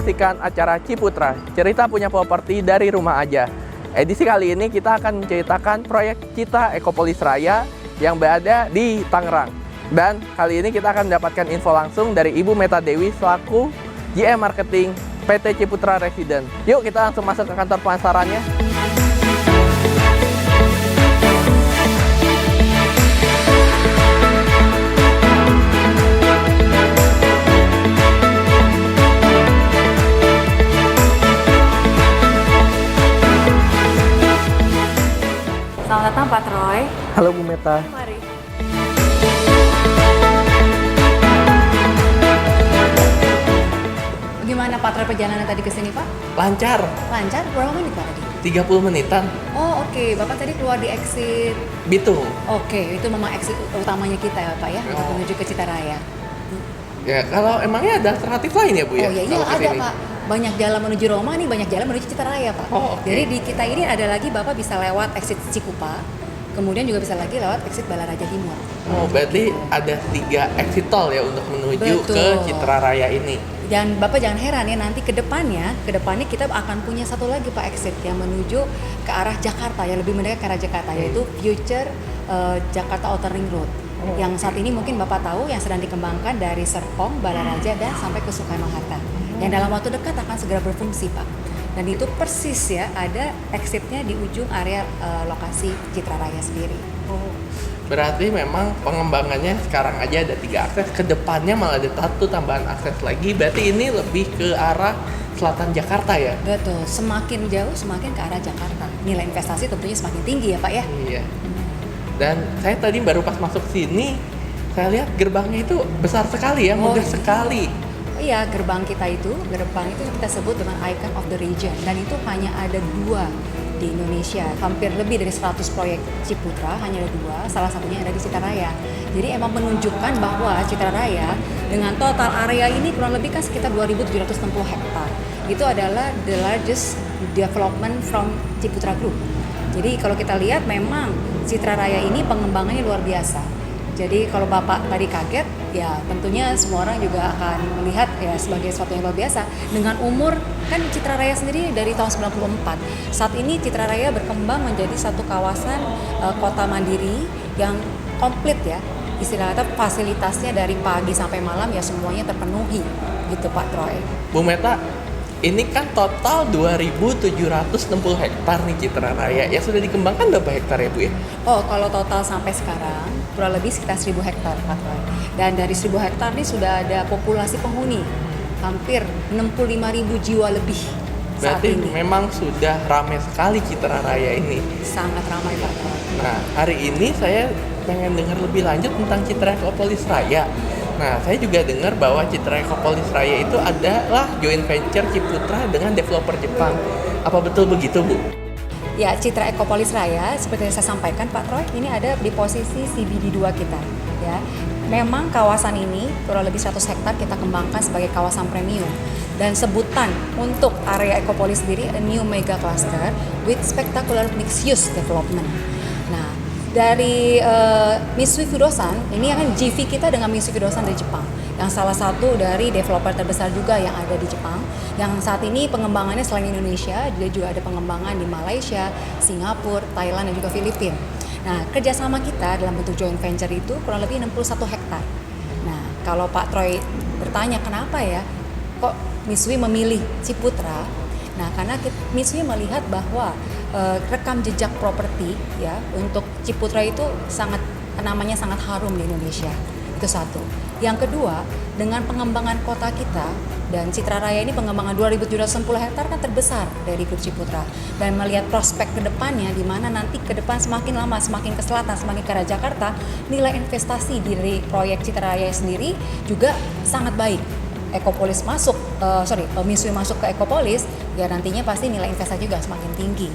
menyaksikan acara Ciputra, cerita punya properti dari rumah aja. Edisi kali ini kita akan menceritakan proyek Citra Ekopolis Raya yang berada di Tangerang. Dan kali ini kita akan mendapatkan info langsung dari Ibu Meta Dewi selaku GM Marketing PT Ciputra Resident. Yuk kita langsung masuk ke kantor pemasarannya. Selamat datang Pak Troy. Halo Bu Meta. Mari. Bagaimana Pak Troy perjalanan tadi ke sini Pak? Lancar, Lancar? Berapa menit Pak tadi? 30 menitan. Oh oke, Bapak tadi keluar di exit. Bitung. Oke, itu memang exit utamanya kita ya Pak ya, untuk menuju ke Citaraya. Ya, kalau emangnya ada alternatif lain ya Bu ya? Oh iya, kalau ada kesini? Pak. Banyak jalan menuju Roma nih, banyak jalan menuju Citaraya Pak. Oh, oke. Jadi di kita ini ada lagi Bapak bisa lewat exit Cikupa, kemudian juga bisa lagi lewat exit Balaraja Timur. Oh, berarti ada 3 exit tol ya untuk menuju Betul. ke Citra Raya ini. Dan Bapak jangan heran ya, nanti ke depannya kita akan punya satu lagi Pak exit yang menuju ke arah Jakarta, yang lebih mendekat ke arah Jakarta, yaitu Future Jakarta Outer Ring Road. Yang saat ini mungkin Bapak tahu yang sedang dikembangkan dari Serpong, Balaraja, dan sampai ke Soekarno-Hatta. Yang dalam waktu dekat akan segera berfungsi Pak. Dan itu persis ya, ada exitnya di ujung area lokasi Citra Raya sendiri. Berarti memang pengembangannya sekarang aja ada 3 akses, ke depannya malah ada 1 tambahan akses lagi. Berarti ini lebih ke arah selatan Jakarta ya? Betul, semakin jauh semakin ke arah Jakarta. Nilai investasi tentunya semakin tinggi ya Pak ya. Iya. Dan saya tadi baru pas masuk sini, saya lihat gerbangnya itu besar sekali ya, megah sekali. Iya, gerbang itu kita sebut dengan Icon of the Region, dan itu hanya ada 2 di Indonesia. Hampir lebih dari 100 proyek Ciputra, hanya ada 2, salah satunya ada di Citaraya. Jadi emang menunjukkan bahwa Citaraya dengan total area ini kurang lebih kan sekitar 2.760 hektar. Itu adalah the largest development from Ciputra Group. Jadi kalau kita lihat memang Citaraya ini pengembangannya luar biasa. Jadi kalau Bapak tadi kaget, ya tentunya semua orang juga akan melihat ya sebagai sesuatu yang luar biasa. Dengan umur, kan Citra Raya sendiri dari tahun 94. Saat ini Citra Raya berkembang menjadi satu kawasan kota mandiri yang komplit ya. Istilahnya fasilitasnya dari pagi sampai malam ya semuanya terpenuhi gitu Pak Troy. Bu Meta, ini kan total 2.760 hektar nih Citra Raya. Ya sudah dikembangkan berapa hektar ya Bu ya? Oh, kalau total sampai sekarang kurang lebih sekitar 1.000 hektar Pak Troy. Dan dari 1.000 hektar ini sudah ada populasi penghuni hampir 65.000 jiwa lebih saat Berarti ini. memang sudah ramai sekali Citra Raya ini. Sangat ramai Pak Troy. Nah, hari ini saya pengen dengar lebih lanjut tentang Citra Ekopolis Raya. Nah, saya juga dengar bahwa Citra Ekopolis Raya itu adalah joint venture Ciputra dengan developer Jepang. Apa betul begitu, Bu? Ya, Citra Ekopolis Raya seperti yang saya sampaikan Pak Troy, ini ada di posisi CBD 2 kita ya. Memang kawasan ini kurang lebih 100 hektar kita kembangkan sebagai kawasan premium. Dan sebutan untuk area Ekopolis sendiri a new mega cluster with spectacular mixed use development. Nah, dari Mitsui Fudosan, ini kan JV kita dengan Mitsui Fudosan dari Jepang, yang salah satu dari developer terbesar juga yang ada di Jepang, yang saat ini pengembangannya selain Indonesia, dia juga ada pengembangan di Malaysia, Singapura, Thailand, dan juga Filipina. Nah, kerjasama kita dalam bentuk joint venture itu kurang lebih 61 hektar. Nah, kalau Pak Troy bertanya kenapa ya, kok Mitsui memilih Ciputra? Nah, karena Mitsui melihat bahwa rekam jejak properti ya untuk Ciputra itu namanya sangat harum di Indonesia. Itu satu. Yang kedua, dengan pengembangan kota kita dan Citra Raya ini pengembangan 2.710 hektar kan terbesar dari Grup Ciputra, dan melihat prospek ke depannya di mana nanti ke depan semakin lama semakin ke selatan semakin ke arah Jakarta, nilai investasi dari proyek Citra Raya sendiri juga sangat baik. Ekopolis masuk, Mitsui masuk ke Ekopolis, ya nantinya pasti nilai investasi juga semakin tinggi.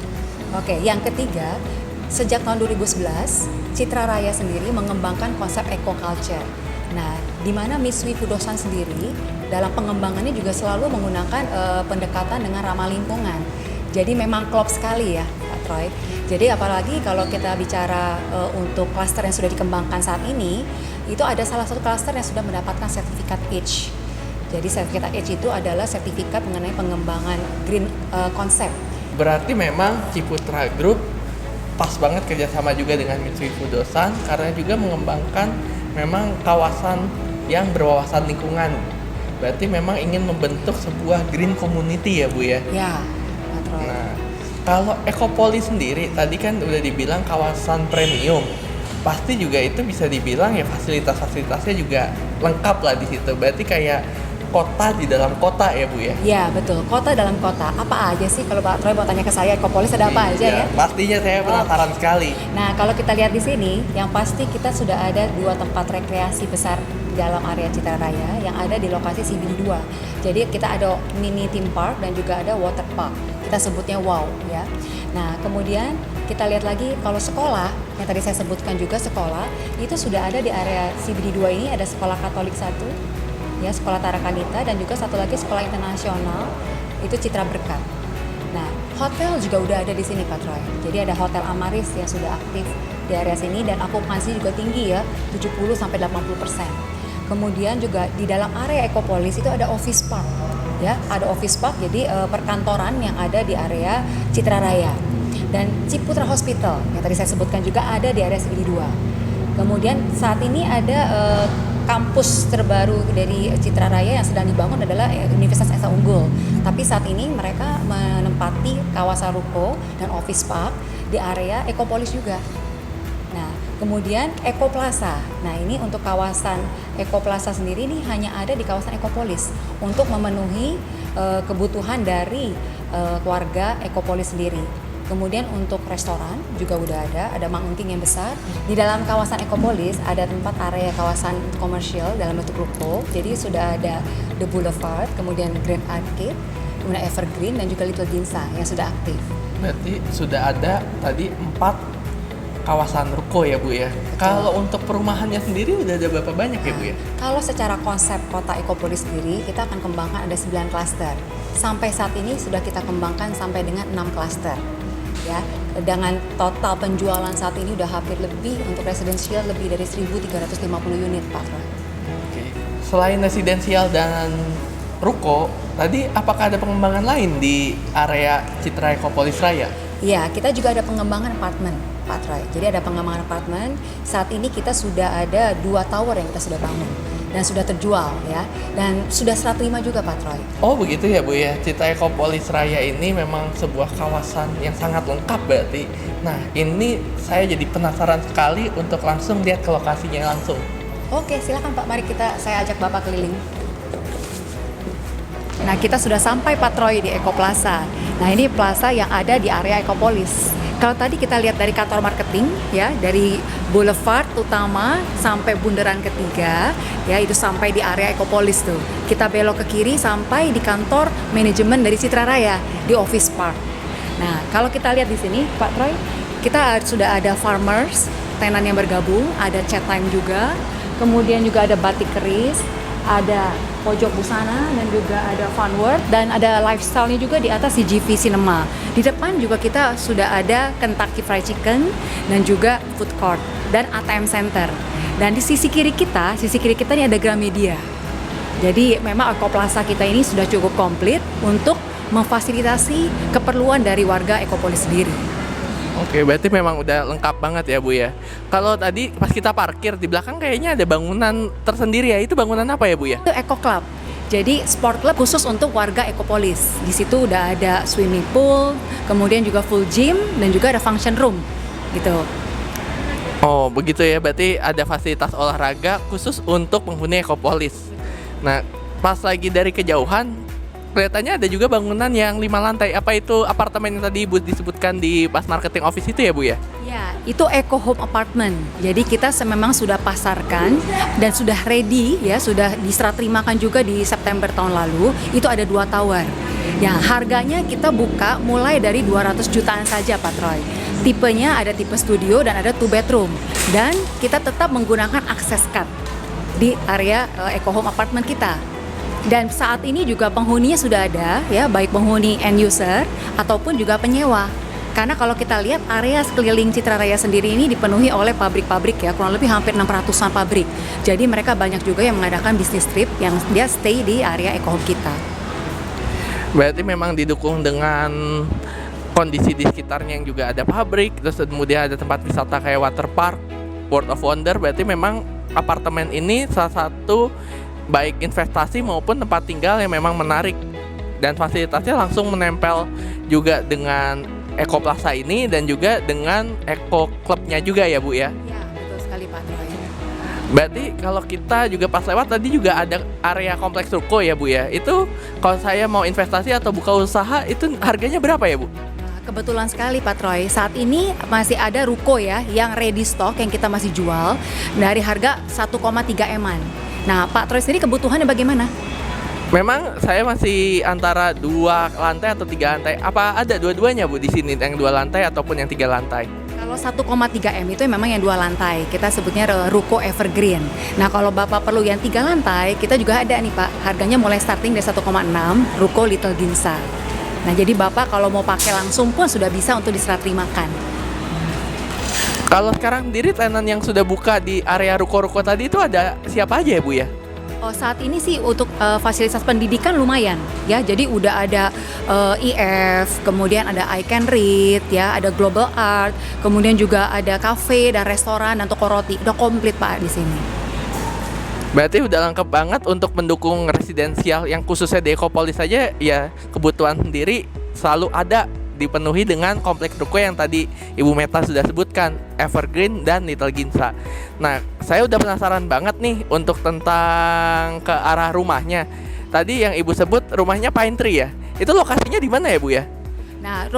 Oke, yang ketiga, sejak tahun 2011, Citra Raya sendiri mengembangkan konsep eco-culture. Nah, di mana Mitsui Fudosan sendiri dalam pengembangannya juga selalu menggunakan pendekatan dengan ramah lingkungan. Jadi memang klop sekali ya, Pak Troy. Jadi apalagi kalau kita bicara untuk klaster yang sudah dikembangkan saat ini, itu ada salah satu klaster yang sudah mendapatkan sertifikat EDGE. Jadi sertifikat H itu adalah sertifikat mengenai pengembangan green konsep. Berarti memang Ciputra Group pas banget kerjasama juga dengan Mitsui Fudosan karena juga mengembangkan memang kawasan yang berwawasan lingkungan. Berarti memang ingin membentuk sebuah green community ya Bu ya? Ya, Pak Troy. Nah, kalau Ekopolis sendiri tadi kan udah dibilang kawasan premium. Pasti juga itu bisa dibilang ya fasilitas-fasilitasnya juga lengkap lah di situ. Berarti kayak kota di dalam kota ya Bu ya? Ya betul, kota dalam kota. Apa aja sih kalau Pak Troy mau tanya ke saya Ekopolis ada apa aja ya? Pastinya saya penasaran sekali. Nah kalau kita lihat di sini, yang pasti kita sudah ada 2 tempat rekreasi besar di dalam area Citra Raya yang ada di lokasi CBD 2. Jadi kita ada mini theme park dan juga ada water park. Kita sebutnya WOW ya. Nah kemudian kita lihat lagi kalau sekolah, yang tadi saya sebutkan juga sekolah, itu sudah ada di area CBD 2 ini ada sekolah Katolik 1, ya sekolah Tarakanita, dan juga satu lagi sekolah internasional itu Citra Berkat. Nah, hotel juga udah ada di sini Pak Troy. Jadi ada Hotel Amaris yang sudah aktif di area sini dan okupansi juga tinggi ya, 70 sampai 80%. Kemudian juga di dalam area Ekopolis itu ada office park. Ya, ada office park jadi perkantoran yang ada di area Citra Raya. Dan Ciputra Hospital yang tadi saya sebutkan juga ada di area CBD 2. Kemudian saat ini ada kampus terbaru dari Citra Raya yang sedang dibangun adalah Universitas Esa Unggul. Tapi saat ini mereka menempati kawasan ruko dan office park di area Ekopolis juga. Nah, kemudian Eko Plaza. Nah, ini untuk kawasan Eko Plaza sendiri ini hanya ada di kawasan Ekopolis untuk memenuhi kebutuhan dari warga Ekopolis sendiri. Kemudian untuk restoran juga udah ada Mang Unting yang besar. Di dalam kawasan Ekopolis ada tempat area kawasan komersial dalam bentuk ruko. Jadi sudah ada The Boulevard, kemudian Grand Arcade, kemudian Evergreen dan juga Little Ginza yang sudah aktif. Berarti sudah ada tadi 4 kawasan ruko ya Bu ya? Kalau untuk perumahannya sendiri udah ada berapa banyak ya Bu ya? Kalau secara konsep kota Ekopolis sendiri kita akan kembangkan ada 9 klaster. Sampai saat ini sudah kita kembangkan sampai dengan 6 klaster. Ya, dengan total penjualan saat ini udah hampir lebih untuk residensial lebih dari 1.350 unit Pak Troy. Oke. Selain residensial dan ruko, tadi apakah ada pengembangan lain di area Citra Ekopolis Raya? Iya, kita juga ada pengembangan apartemen Pak Troy. Jadi ada pengembangan apartemen. Saat ini kita sudah ada 2 tower yang kita sudah bangun dan sudah terjual ya, dan sudah 105 juga Pak Troy. Oh begitu ya Bu ya, Citra Ekopolis Raya ini memang sebuah kawasan yang sangat lengkap berarti. Nah ini saya jadi penasaran sekali untuk langsung lihat ke lokasinya langsung. Oke silakan Pak, mari saya ajak Bapak keliling. Nah kita sudah sampai Pak Troy di Eko Plaza. Nah ini plaza yang ada di area Ekopolis. Kalau tadi kita lihat dari kantor marketing ya, dari Boulevard utama sampai bundaran ketiga ya, itu sampai di area Ekopolis tuh. Kita belok ke kiri sampai di kantor manajemen dari Citra Raya di Office Park. Nah, kalau kita lihat di sini Pak Troy, kita sudah ada farmers, tenan yang bergabung, ada chat time juga. Kemudian juga ada batik keris, ada pojok busana dan juga ada fun world dan ada lifestyle-nya juga di atas CGV Cinema. Di depan juga kita sudah ada Kentucky Fried Chicken dan juga food court dan ATM Center. Dan di sisi kiri kita ini ada Gramedia. Jadi memang Eko Plaza kita ini sudah cukup komplit untuk memfasilitasi keperluan dari warga Ekopolis sendiri. Oke, berarti memang udah lengkap banget ya Bu ya. Kalau tadi pas kita parkir di belakang kayaknya ada bangunan tersendiri ya. Itu bangunan apa ya Bu ya? Itu Eko Club. Jadi sport club khusus untuk warga Ekopolis. Di situ udah ada swimming pool, kemudian juga full gym dan juga ada function room gitu. Oh, begitu ya. Berarti ada fasilitas olahraga khusus untuk penghuni Ekopolis. Nah, pas lagi dari kejauhan kelihatannya ada juga bangunan yang 5 lantai. Apa itu apartemen yang tadi Bu disebutkan di pas marketing office itu ya Bu ya? Ya, itu Eco Home Apartment. Jadi kita memang sudah pasarkan dan sudah ready ya, sudah diserah terimakan juga di September tahun lalu. Itu ada 2 tower. Ya, harganya kita buka mulai dari 200 jutaan saja Pak Troy. Tipenya ada tipe studio dan ada 2 bedroom. Dan kita tetap menggunakan access card di area Eco Home Apartment kita. Dan saat ini juga penghuninya sudah ada ya, baik penghuni end user ataupun juga penyewa. Karena kalau kita lihat area sekeliling Citra Raya sendiri ini dipenuhi oleh pabrik-pabrik ya, kurang lebih hampir 600-an pabrik. Jadi mereka banyak juga yang mengadakan bisnis trip yang dia stay di area Eco Hub kita. Berarti memang didukung dengan kondisi di sekitarnya yang juga ada pabrik, terus kemudian ada tempat wisata kayak water park, World of Wonder. Berarti memang apartemen ini salah satu baik investasi maupun tempat tinggal yang memang menarik, dan fasilitasnya langsung menempel juga dengan Eco Plaza ini dan juga dengan Eco Clubnya juga ya Bu ya. Ya, betul sekali Pak Troy. Berarti kalau kita juga pas lewat tadi juga ada area kompleks ruko ya Bu ya. Itu kalau saya mau investasi atau buka usaha itu harganya berapa ya Bu? Nah, kebetulan sekali Pak Troy, saat ini masih ada ruko ya yang ready stock yang kita masih jual dari harga 1,3 M-an. Nah Pak Troy sendiri kebutuhannya bagaimana? Memang saya masih antara 2 lantai atau 3 lantai. Apa ada dua-duanya Bu di sini, yang 2 lantai ataupun yang 3 lantai? Kalau 1,3 M itu memang yang 2 lantai, kita sebutnya ruko evergreen. Nah kalau Bapak perlu yang 3 lantai, kita juga ada nih Pak, harganya mulai starting dari 1,6, ruko Little Ginza. Nah jadi Bapak kalau mau pakai langsung pun sudah bisa untuk diserah terimakan. Kalau sekarang sendiri tenan yang sudah buka di area ruko-ruko tadi itu ada siapa aja ya Bu ya? Oh, saat ini sih untuk fasilitas pendidikan lumayan ya. Jadi udah ada IF, kemudian ada I Can Read ya, ada Global Art, kemudian juga ada kafe dan restoran dan toko roti. Udah komplit Pak di sini. Berarti udah lengkap banget untuk mendukung residensial yang khususnya di Ecopolis saja ya, kebutuhan sendiri selalu ada, dipenuhi dengan kompleks ruko yang tadi Ibu Meta sudah sebutkan, Evergreen dan Little Ginza. Nah, saya udah penasaran banget nih untuk tentang ke arah rumahnya. Tadi yang Ibu sebut rumahnya Pine Tree ya. Itu lokasinya di mana ya Bu ya? Nah,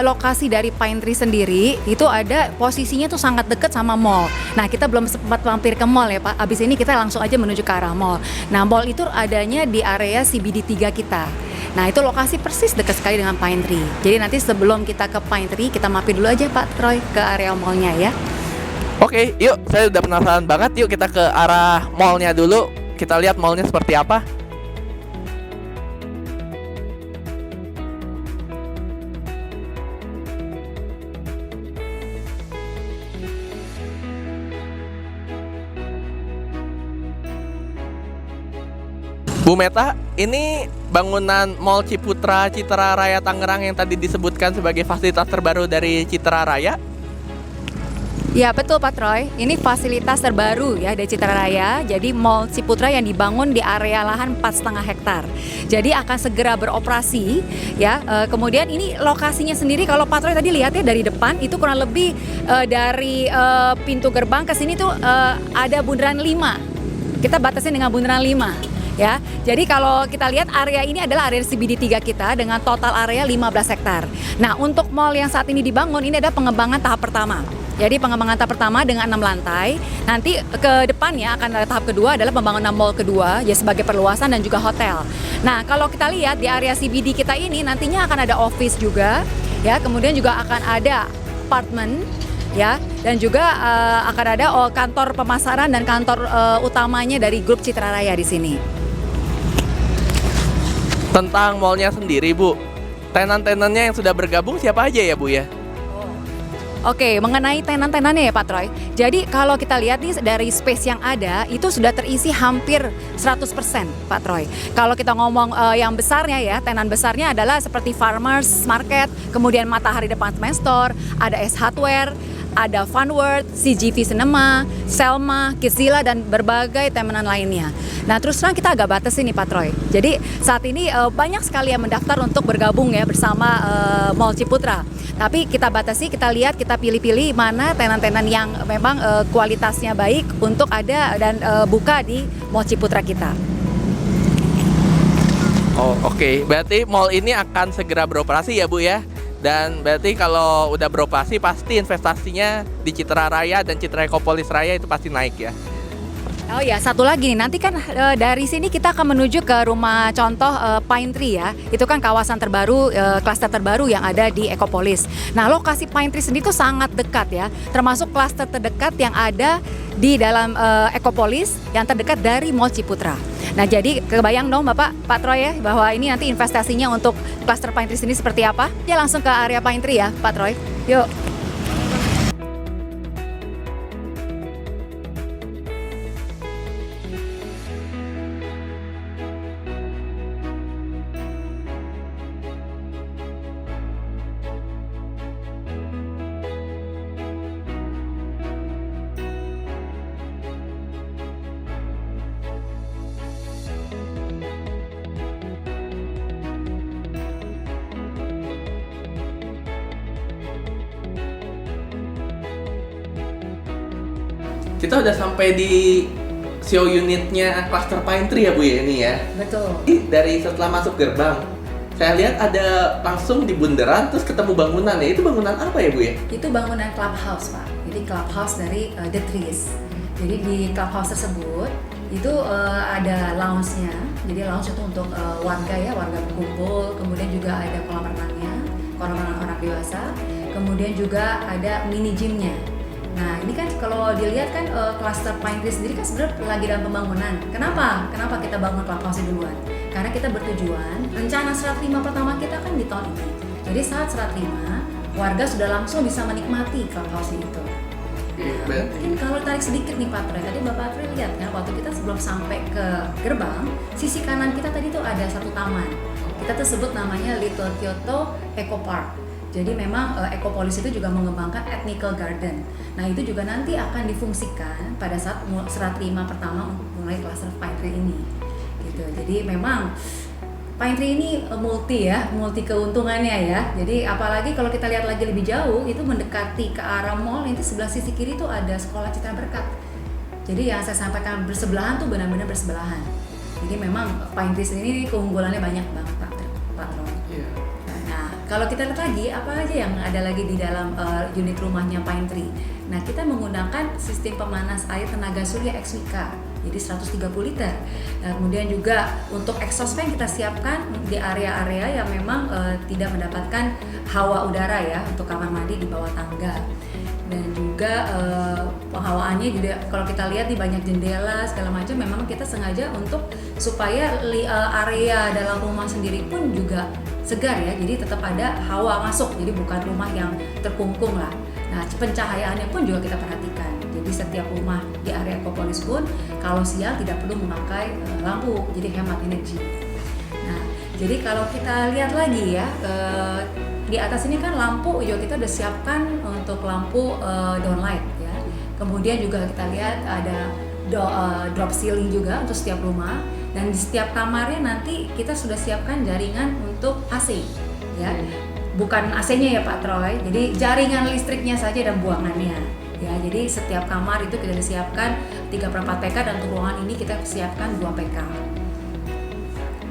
lokasi dari Pine Tree sendiri itu ada posisinya tuh sangat dekat sama mall. Nah, kita belum sempat mampir ke mall ya Pak. Abis ini kita langsung aja menuju ke arah mall. Nah, mall itu adanya di area CBD 3 kita. Nah, itu lokasi persis dekat sekali dengan Pine Tree. Jadi nanti sebelum kita ke Pine Tree, kita mampir dulu aja Pak Troy ke area mallnya ya. Oke, yuk, saya udah penasaran banget. Yuk kita ke arah mallnya dulu. Kita lihat mallnya seperti apa. Bu Meta, ini bangunan Mall Ciputra Citra Raya Tangerang yang tadi disebutkan sebagai fasilitas terbaru dari Citra Raya. Ya betul Pak Troy, ini fasilitas terbaru ya dari Citra Raya. Jadi Mall Ciputra yang dibangun di area lahan 4,5 hektar. Jadi akan segera beroperasi ya. Kemudian ini lokasinya sendiri kalau Pak Troy tadi lihat ya dari depan itu kurang lebih dari pintu gerbang ke sini tuh ada bundaran 5. Kita batasin dengan bundaran 5. Ya, jadi kalau kita lihat area ini adalah area CBD 3 kita dengan total area 15 hektar. Nah, untuk mall yang saat ini dibangun ini ada pengembangan tahap pertama. Jadi pengembangan tahap pertama dengan 6 lantai. Nanti ke depannya akan ada tahap kedua adalah pembangunan mall kedua ya sebagai perluasan dan juga hotel. Nah, kalau kita lihat di area CBD kita ini nantinya akan ada office juga ya, kemudian juga akan ada apartemen ya, dan juga akan ada kantor pemasaran dan kantor utamanya dari grup Citra Raya di sini. Tentang mallnya sendiri Bu, tenan-tenannya yang sudah bergabung siapa aja ya Bu ya? Oke, mengenai tenan-tenannya ya Pak Troy. Jadi kalau kita lihat nih dari space yang ada itu sudah terisi hampir 100% Pak Troy. Kalau kita ngomong yang besarnya ya, tenan besarnya adalah seperti Farmers Market, kemudian Matahari Department Store, ada S Hardware, ada Funworld, CGV Cinema, Selma, Kidzilla, dan berbagai temenan lainnya. Nah terus terang kita agak batasi nih Pak Troy. Jadi saat ini banyak sekali yang mendaftar untuk bergabung ya bersama Mall Ciputra. Tapi kita batasi, kita lihat, kita pilih-pilih mana tenan-tenan yang memang kualitasnya baik untuk ada dan buka di Mall Ciputra kita. Oh oke. Berarti mall ini akan segera beroperasi ya Bu ya? Dan berarti kalau udah beroperasi pasti investasinya di Citra Raya dan Citra Ecopolis Raya itu pasti naik ya? Oh ya, satu lagi nih, nanti kan dari sini kita akan menuju ke rumah contoh Pine Tree ya. Itu kan kawasan terbaru, klaster terbaru yang ada di Ecopolis. Nah, lokasi Pine Tree sendiri itu sangat dekat ya, termasuk klaster terdekat yang ada di dalam Ecopolis yang terdekat dari Mall Ciputra. Nah, jadi kebayang dong Pak Troy ya, bahwa ini nanti investasinya untuk klaster Pine Tree sini seperti apa? Ya langsung ke area Pine Tree ya, Pak Troy. Yuk. Kita udah sampai di show unitnya Cluster Pine Tree ya Bu ya ini ya. Betul. Dari setelah masuk gerbang, saya lihat ada langsung di bundaran terus ketemu bangunan ya. Itu bangunan apa ya Bu ya? Itu bangunan clubhouse Pak. Jadi clubhouse dari The Trees. Jadi di clubhouse tersebut itu ada lounge-nya. Jadi lounge itu untuk warga ya, warga berkumpul. Kemudian juga ada kolam renangnya, kolam renang orang dewasa. Kemudian juga ada mini gym-nya. Nah ini kan kalau dilihat kan cluster Pine Tree sendiri kan sebenarnya lagi dalam pembangunan. Kenapa? Kenapa kita bangun clubhouse duluan? Karena kita bertujuan, rencana serah terima pertama kita kan di tahun ini. Jadi saat serah terima, warga sudah langsung bisa menikmati clubhouse itu. Nah, mungkin kalau tarik sedikit nih Pak Troy, tadi Bapak Troy lihat kan waktu kita sebelum sampai ke gerbang, sisi kanan kita tadi tuh ada satu taman. Kita tuh sebut namanya Little Kyoto Eco Park. Jadi memang Ecopolis itu juga mengembangkan Ethnical Garden. Nah itu juga nanti akan difungsikan pada saat serah terima pertama mulai klaster Pine Tree ini. Gitu. Jadi memang Pine Tree ini multi keuntungannya ya. Jadi apalagi kalau kita lihat lagi lebih jauh, itu mendekati ke arah mall, itu sebelah sisi kiri itu ada Sekolah Citra Berkat. Jadi yang saya sampaikan bersebelahan tuh benar-benar bersebelahan. Jadi memang Pine Tree ini keunggulannya banyak banget Pak Ron. Yeah. Nah kalau kita lihat lagi, apa aja yang ada lagi di dalam unit rumahnya Pine Tree. Nah kita menggunakan sistem pemanas air tenaga surya XWK. Jadi 130 liter. Nah, kemudian juga untuk exhaust fan kita siapkan di area-area yang memang tidak mendapatkan hawa udara ya untuk kamar mandi di bawah tangga. Dan juga penghawaannya juga kalau kita lihat di banyak jendela segala macam, memang kita sengaja untuk supaya area dalam rumah sendiri pun juga segar ya. Jadi tetap ada hawa masuk. Jadi bukan rumah yang terkungkung lah. Nah, pencahayaannya pun juga kita perhatikan. Jadi setiap rumah di area Ecopolis pun kalau siang tidak perlu memakai lampu, jadi hemat energi. Nah, jadi kalau kita lihat lagi ya, di atas ini kan lampu juga kita udah siapkan untuk lampu downlight ya. Kemudian juga kita lihat ada drop ceiling juga untuk setiap rumah, dan di setiap kamarnya nanti kita sudah siapkan jaringan untuk AC ya. Bukan AC-nya ya Pak Troy, jadi jaringan listriknya saja dan buangannya. Ya, jadi setiap kamar itu kita disiapkan 3/4 PK dan untuk ruangan ini kita siapkan 2 PK.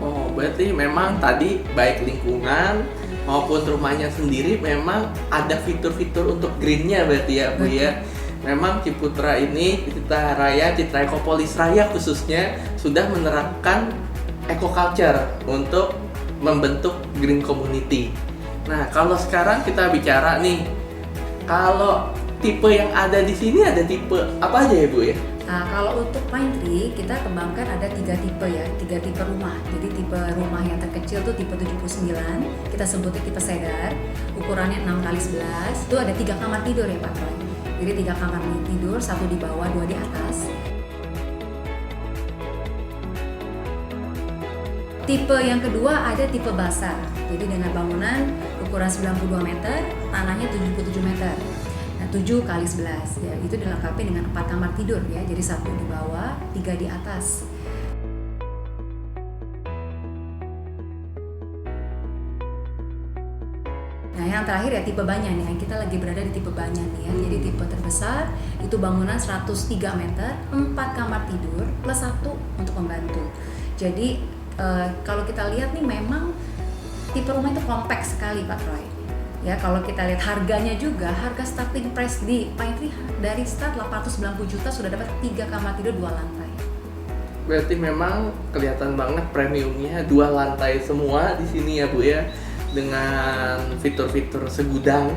Oh, berarti memang tadi baik lingkungan maupun rumahnya sendiri memang ada fitur-fitur untuk greennya berarti ya Bu ya. Memang Ciputra ini, Citra Raya, Citra Ecopolis Raya khususnya sudah menerapkan ecoculture untuk membentuk green community. Nah, kalau sekarang kita bicara nih, kalau tipe yang ada di sini ada tipe apa aja ya Bu ya? Nah, kalau untuk Pine Tree kita kembangkan ada 3 tipe ya, 3 tipe rumah. Jadi tipe rumah yang terkecil tuh tipe 79, kita sebutnya tipe cedar, ukurannya 6x11, itu ada 3 kamar tidur ya Pak Troy. Jadi 3 kamar tidur, 1 di bawah, 2 di atas. Tipe yang kedua ada tipe basah. Jadi dengan bangunan ukuran 92 meter, tanahnya 77 meter. 7x11 ya, itu dilengkapi dengan 4 kamar tidur ya, jadi 1 di bawah, 3 di atas. Nah yang terakhir ya tipe banyan ya, kita lagi berada di tipe banyan ya. Jadi tipe terbesar itu bangunan 103 meter, 4 kamar tidur plus 1 untuk pembantu. Jadi kalau kita lihat nih memang tipe rumah itu kompleks sekali Pak Troy. Ya kalau kita lihat harganya juga, harga starting price di Pine Tree dari start 890 juta sudah dapat 3 kamar tidur 2 lantai. Berarti memang kelihatan banget premiumnya, 2 lantai semua di sini ya Bu ya, dengan fitur-fitur segudang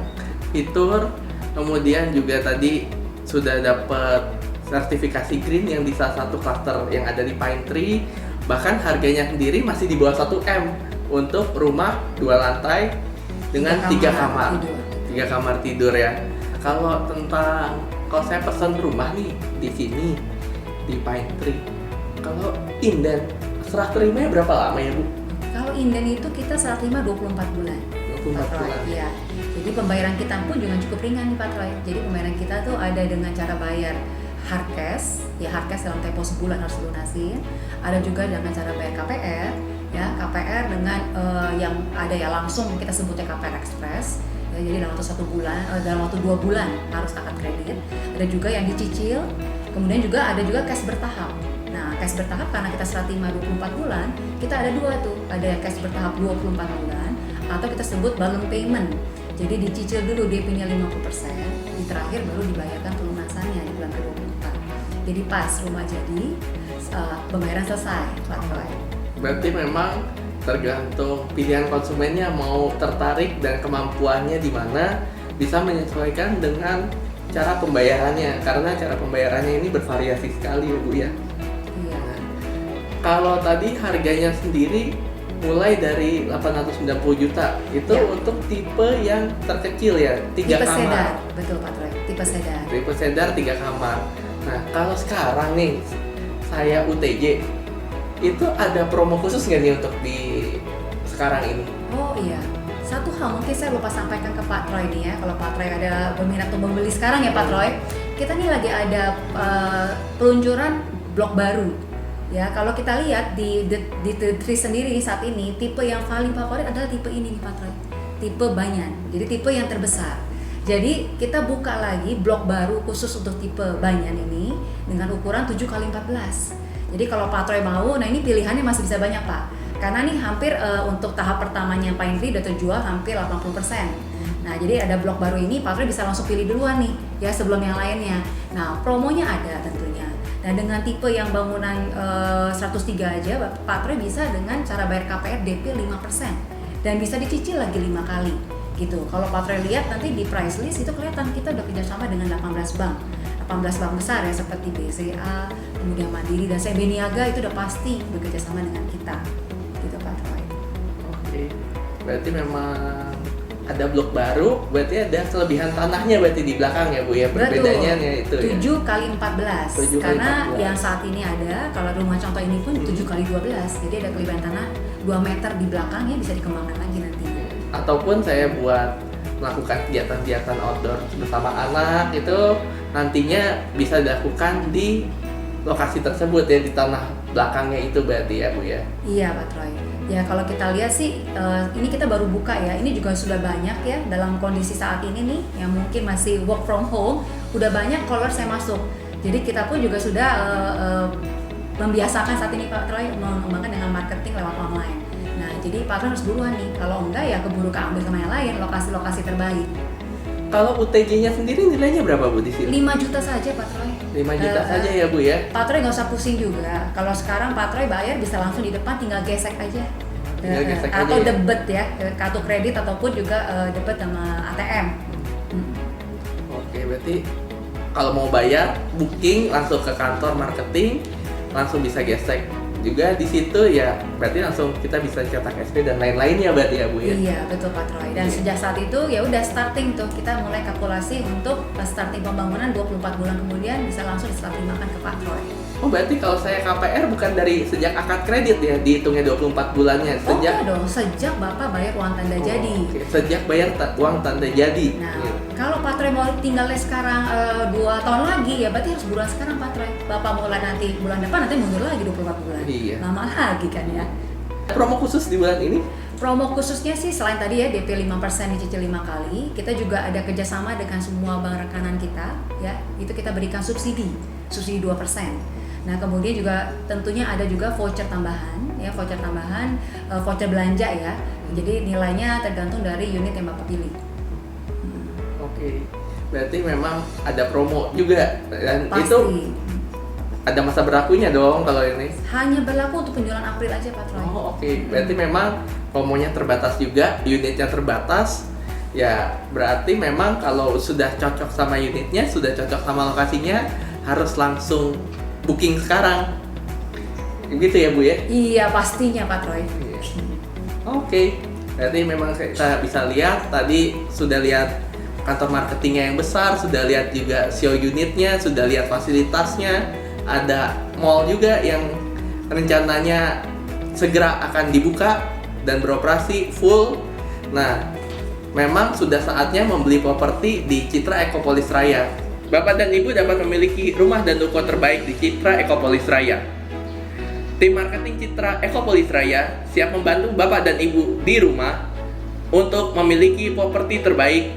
fitur. Kemudian juga tadi sudah dapat sertifikasi green yang di salah satu klaster yang ada di Pine Tree. Bahkan harganya sendiri masih di bawah 1 M untuk rumah 2 lantai dengan 3 kamar. 3 kamar tidur ya. Kalau saya pesan rumah nih di sini di Pine Tree, kalau inden serah terimanya berapa lama ya Bu? Kalau inden itu kita serah terima 24 bulan. 24 bulan. Iya. Jadi pembayaran kita pun juga cukup ringan nih Pak Troy. Jadi pembayaran kita tuh ada dengan cara bayar hard cash, ya hard cash dalam tempo sebulan harus lunasin. Ada juga dengan cara bayar KPR, ya KPR dengan yang ada ya langsung kita sebutnya KPR Express. Ya, jadi dalam waktu 1 bulan, dalam waktu 2 bulan harus akad kredit. Ada juga yang dicicil, kemudian juga ada juga cash bertahap. Nah, cash bertahap karena kita serah terima 24 bulan, kita ada 2 tuh. Ada cash bertahap 24 bulan atau kita sebut balloon payment. Jadi dicicil dulu DP-nya 50%, di terakhir baru dibayarkan pelunasannya di bulan ke-24. Jadi pas rumah jadi, pembayaran selesai, Pak Troy. Berarti memang tergantung pilihan konsumennya mau tertarik dan kemampuannya di mana, bisa menyesuaikan dengan cara pembayarannya, karena cara pembayarannya ini bervariasi sekali ya Bu ya. Iya. Kalau tadi harganya sendiri mulai dari 890 juta itu Ya. untuk tipe yang terkecil ya, 3 Tipe kamar. sedan, betul Pak Troy, tipe sedan. Tipe sedan 3 kamar. Nah, kalau sekarang nih saya UTJ, itu ada promo khusus nggak nih untuk di sekarang ini? Oh iya, satu hal mungkin saya lupa sampaikan ke Pak Troy nih ya. Kalau Pak Troy ada peminat untuk membeli sekarang ya Pak Troy, kita nih lagi ada peluncuran blok baru. Ya, kalau kita lihat di The Tree sendiri saat ini, tipe yang paling favorit adalah tipe ini nih Pak Troy, tipe Banyan. Jadi tipe yang terbesar. Jadi kita buka lagi blok baru khusus untuk tipe Banyan ini dengan ukuran 7x14. Jadi kalau Pak Troy mau, nah ini pilihannya masih bisa banyak Pak. Karena nih hampir untuk tahap pertamanya Pine Tree udah terjual hampir 80%. Nah jadi ada blok baru ini Pak Troy bisa langsung pilih duluan nih ya sebelum yang lainnya. Nah promonya ada tentunya. Nah dengan tipe yang bangunan 103 aja Pak Troy bisa dengan cara bayar KPR DP 5% dan bisa dicicil lagi 5 kali gitu. Kalau Pak Troy lihat nanti di price list itu kelihatan kita udah kerjasama dengan 18 bank besar ya seperti BCA, kemudian Mandiri dan CB Niaga itu udah pasti bekerjasama dengan kita gitu Pak Troy. Oke, berarti memang ada blok baru, berarti ada kelebihan tanahnya berarti di belakang ya Bu ya, perbedaannya itu ya. 7x14 7x14. Karena yang saat ini ada, kalau rumah contoh ini pun 7x12, jadi ada kelebihan tanah 2 meter di belakangnya bisa dikembangkan lagi nantinya. Ataupun saya buat melakukan kegiatan-kegiatan outdoor bersama anak itu nantinya bisa dilakukan di lokasi tersebut ya, di tanah belakangnya itu berarti ya Bu ya. Iya Pak Troy. Ya kalau kita lihat sih ini kita baru buka ya. Ini juga sudah banyak ya dalam kondisi saat ini nih yang mungkin masih work from home, udah banyak color saya masuk. Jadi kita pun juga sudah membiasakan saat ini Pak Troy mengembangkan dengan marketing lewat online. Nah jadi Pak Troy harus buruan nih. Kalau enggak ya keburu keambil sama yang lain lokasi-lokasi terbaik. Kalau UTJ-nya sendiri nilainya berapa Bu di sini? 5 juta saja Pak Troy. 5 juta saja ya Bu ya. Pak Troy nggak usah pusing juga. Kalau sekarang Pak Troy bayar bisa langsung di depan, tinggal gesek aja. Tinggal gesek atau aja ya? debit ya, kartu kredit ataupun juga debit sama ATM. Oke, berarti kalau mau bayar booking langsung ke kantor marketing, langsung bisa gesek. Juga di situ ya berarti langsung kita bisa cetak SP dan lain-lainnya berarti ya Bu ya. Iya betul Pak Troy. Dan sejak saat itu ya udah starting tuh kita mulai kalkulasi untuk starting pembangunan 24 bulan kemudian bisa langsung diserah terimakan ke Pak Troy. Oh berarti kalau saya KPR bukan dari sejak akad kredit ya, dihitungnya 24 bulannya sejak. Oh dong, sejak Bapak bayar uang tanda jadi. Oke. Sejak bayar uang tanda jadi. Nah, Gitu. kalau Pak Troy mau tinggalnya sekarang 2 tahun lagi ya berarti harus buruan sekarang Pak Troy. Bapak mulai nanti bulan depan nanti mundur lagi 24 bulan. Iya. Lama lagi kan ya. Promo khusus di bulan ini? Promo khususnya sih selain tadi ya DP 5% dicicil 5 kali, kita juga ada kerjasama dengan semua bank rekanan kita ya. Itu kita berikan subsidi 2%. Nah kemudian juga tentunya ada juga voucher tambahan ya, voucher belanja ya. Jadi nilainya tergantung dari unit yang Bapak pilih. Oke. Berarti memang ada promo juga dan Pasti. itu Ada masa berlakunya dong kalau ini. Hanya berlaku untuk penjualan April aja Pak Troy. Oh oke. Berarti memang promonya terbatas juga, unitnya terbatas. Ya berarti memang kalau sudah cocok sama unitnya, sudah cocok sama lokasinya, harus langsung booking sekarang. Gitu ya Bu ya? Iya pastinya Pak Troy. Oke. Berarti memang kita bisa lihat tadi sudah lihat kantor marketingnya yang besar, sudah lihat juga show unitnya, sudah lihat fasilitasnya. Ada mall juga yang rencananya segera akan dibuka dan beroperasi full. Nah, memang sudah saatnya membeli properti di Citra Ecopolis Raya. Bapak dan Ibu dapat memiliki rumah dan ruko terbaik di Citra Ecopolis Raya. Tim marketing Citra Ecopolis Raya siap membantu Bapak dan Ibu di rumah untuk memiliki properti terbaik,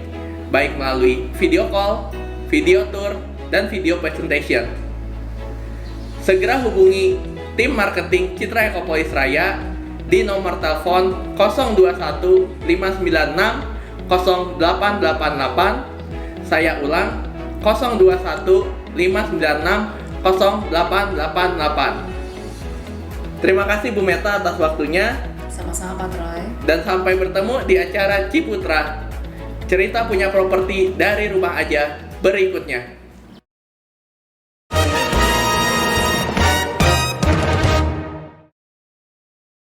baik melalui video call, video tour, dan video presentation. Segera hubungi tim marketing Citra Ecopolis Raya di nomor telepon 021 596 0888. Saya ulang 021 596 0888. Terima kasih Bu Meta atas waktunya. Sama-sama Pak Troy. Dan sampai bertemu di acara Ciputra, cerita punya properti dari rumah aja berikutnya.